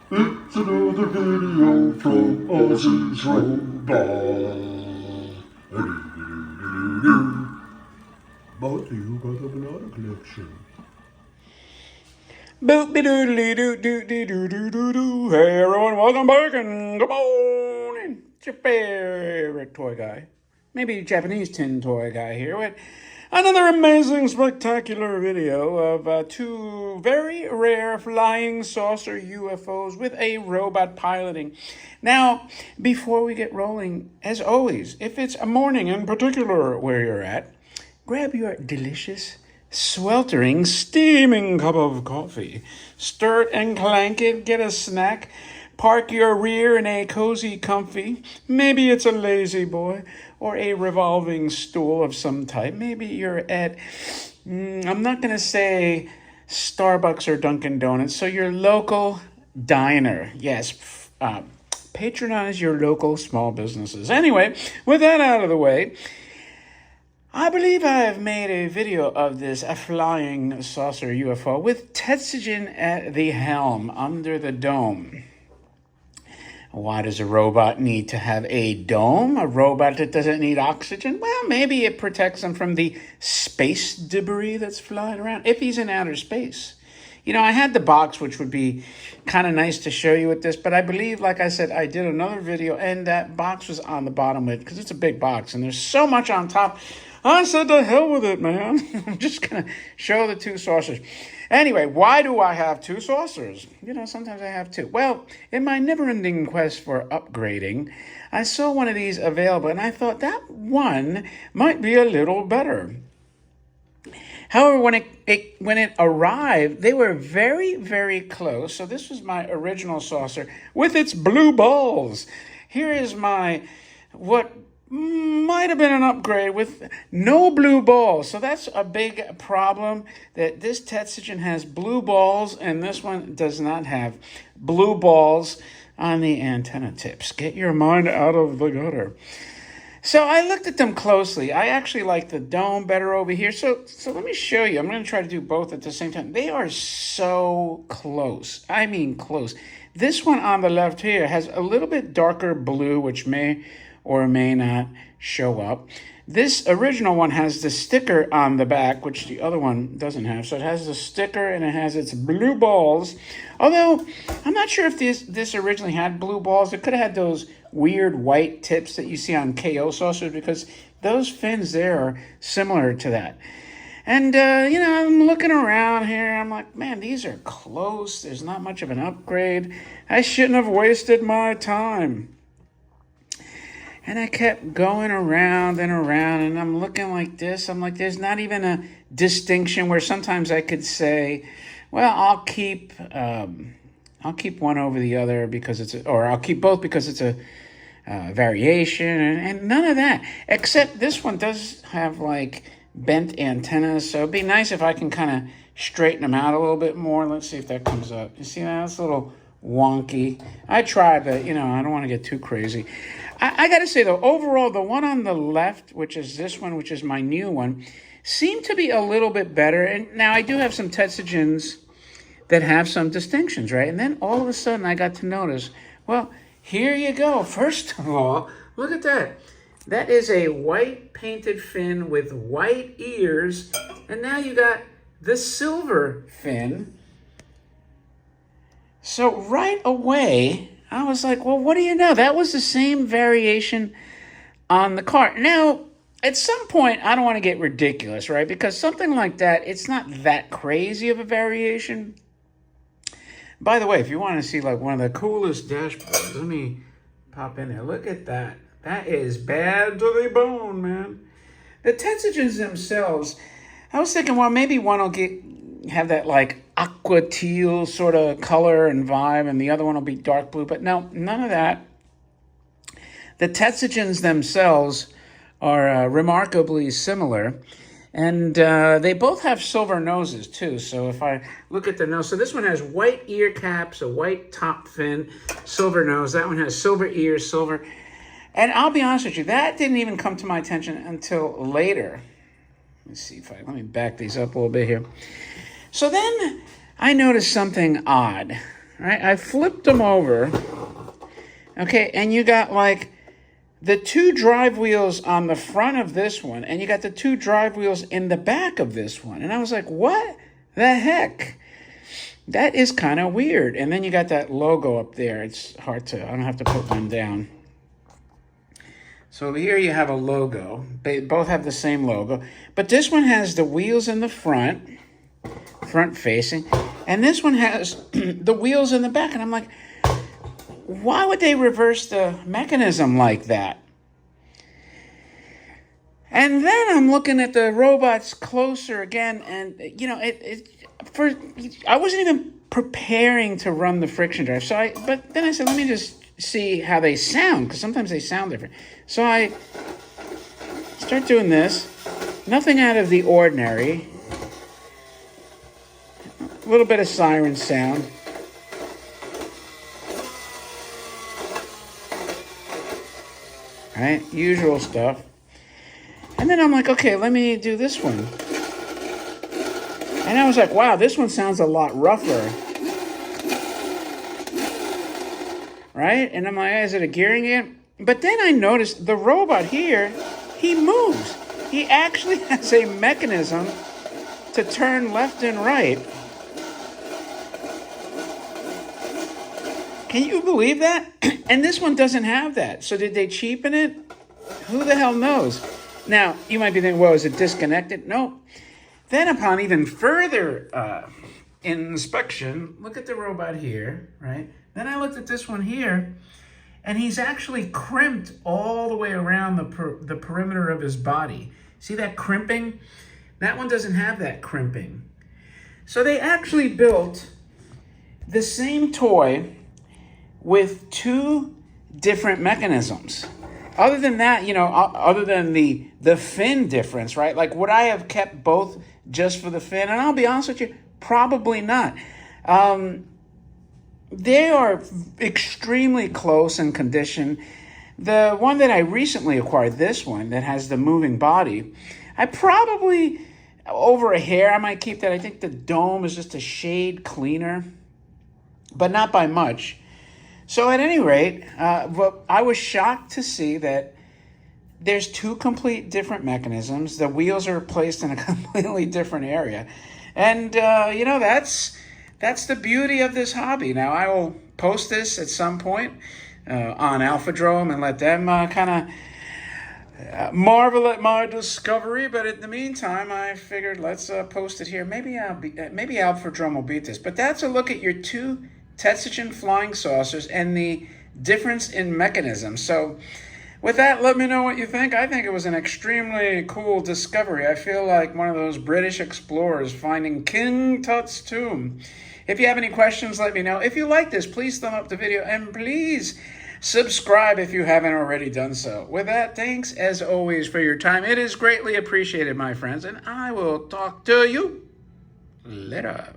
It's another video from Ozzy's Robot. Brought to you by the Banana Collection. Boop-de-doodly-doo-doo-doo-doo-doo-doo. Hey everyone, welcome back and come on in. It's your favorite toy guy. Maybe Japanese tin toy guy here with another amazing, spectacular video of two very rare flying saucer UFOs with a robot piloting. Now, before we get rolling, as always, if it's a morning in particular where you're at, grab your delicious, sweltering, steaming cup of coffee. Stir it and clank it, get a snack. Park your rear in a cozy comfy. Maybe it's a lazy boy or a revolving stool of some type. Maybe you're at, I'm not going to say Starbucks or Dunkin' Donuts, so your local diner. Yes, patronize your local small businesses. Anyway, with that out of the way, I believe I have made a video of this flying saucer UFO with Tetsujin at the helm under the dome. Why does a robot need to have a dome? A robot that doesn't need oxygen? Well, maybe it protects him from the space debris that's flying around, if he's in outer space. You know, I had the box, which would be kind of nice to show you with this, but I believe, like I said, I did another video, and that box was on the bottom with it, because it's a big box, and there's so much on top. I said, to hell with it, man. I'm just going to show the two saucers. Anyway, why do I have two saucers? You know, sometimes I have two. Well, in my never-ending quest for upgrading, I saw one of these available, and I thought that one might be a little better. However, when it arrived, they were very, very close. So this was my original saucer with its blue balls. Here is my, what might have been an upgrade with no blue balls. So that's a big problem, that this Tetsujin has blue balls and this one does not have blue balls on the antenna tips. Get your mind out of the gutter. So I looked at them closely. I actually like the dome better over here. So let me show you. I'm going to try to do both at the same time. They are so close. I mean close. This one on the left here has a little bit darker blue, which may or may not show up. This original one has the sticker on the back, which the other one doesn't have. So it has the sticker and it has its blue balls. Although, I'm not sure if this originally had blue balls. It could have had those weird white tips that you see on KO saucers, because those fins there are similar to that. And, you know, I'm looking around here. I'm like, man, these are close. There's not much of an upgrade. I shouldn't have wasted my time. And I kept going around and around, and I'm looking like this. I'm like, there's not even a distinction where sometimes I could say, well, I'll keep one over the other because or I'll keep both because it's a variation, and none of that. Except this one does have like bent antennas, so it'd be nice if I can kind of straighten them out a little bit more. Let's see if that comes up. You see that? It's a little wonky. I tried, but you know, I don't want to get too crazy. I got to say, though, overall, the one on the left, which is this one, which is my new one, seemed to be a little bit better. And now I do have some Tetsujins that have some distinctions, right? And then all of a sudden, I got to notice, well, here you go. First of all, look at that. That is a white painted fin with white ears. And now you got the silver fin. So right away, I was like, well, what do you know? That was the same variation on the car. Now, at some point, I don't want to get ridiculous, right? Because something like that, it's not that crazy of a variation. By the way, if you want to see like one of the coolest dashboards, let me pop in there. Look at that. That is bad to the bone, man. The Tetsujins themselves, I was thinking, well, maybe one will have that like aqua teal sort of color and vibe, and the other one will be dark blue. But no, none of that. The Tetsujins themselves are remarkably similar, and they both have silver noses too. So if I look at the nose, so this one has white ear caps, a white top fin, silver nose. That one has silver ears, silver. And I'll be honest with you, that didn't even come to my attention until later. Let me back these up a little bit here. So then I noticed something odd. right? I flipped them over. Okay, and you got like the two drive wheels on the front of this one, and you got the two drive wheels in the back of this one. And I was like, what the heck? That is kind of weird. And then you got that logo up there. It's hard to, I don't have to put one down. So here you have a logo. They both have the same logo. But this one has the wheels in the front facing. And this one has the wheels in the back. And I'm like, why would they reverse the mechanism like that? And then I'm looking at the robots closer again. And, you know, I wasn't even preparing to run the friction drive. But then I said, let me just see how they sound, because sometimes they sound different. So I start doing this. Nothing out of the ordinary. A little bit of siren sound. Right? Usual stuff. And then I'm like, okay, let me do this one. And I was like, wow, this one sounds a lot rougher. Right? And I'm like, is it a gearing in? But then I noticed the robot here, he moves. He actually has a mechanism to turn left and right. Can you believe that? And this one doesn't have that. So did they cheapen it? Who the hell knows? Now, you might be thinking, well, is it disconnected? No. Then upon even further inspection, look at the robot here, right? Then I looked at this one here, and he's actually crimped all the way around the perimeter of his body. See that crimping? That one doesn't have that crimping. So they actually built the same toy with two different mechanisms. Other than that, you know, other than the fin difference, right? Like, would I have kept both just for the fin? And I'll be honest with you, probably not. They are extremely close in condition. The one that I recently acquired, this one that has the moving body, I probably, over a hair, I might keep that. I think the dome is just a shade cleaner, but not by much. So at any rate, I was shocked to see that there's two complete different mechanisms. The wheels are placed in a completely different area. And, you know, that's the beauty of this hobby. Now, I will post this at some point on AlphaDrome and let them kind of marvel at my discovery. But in the meantime, I figured let's post it here. Maybe AlphaDrome will beat this. But that's a look at your two Tetsugen flying saucers and the difference in mechanism. So with that, let me know what you think. I think it was an extremely cool discovery. I feel like one of those British explorers finding King Tut's tomb. If you have any questions, let me know. If you like this, please thumb up the video and please subscribe if you haven't already done so. With that, thanks as always for your time. It is greatly appreciated, my friends, and I will talk to you later.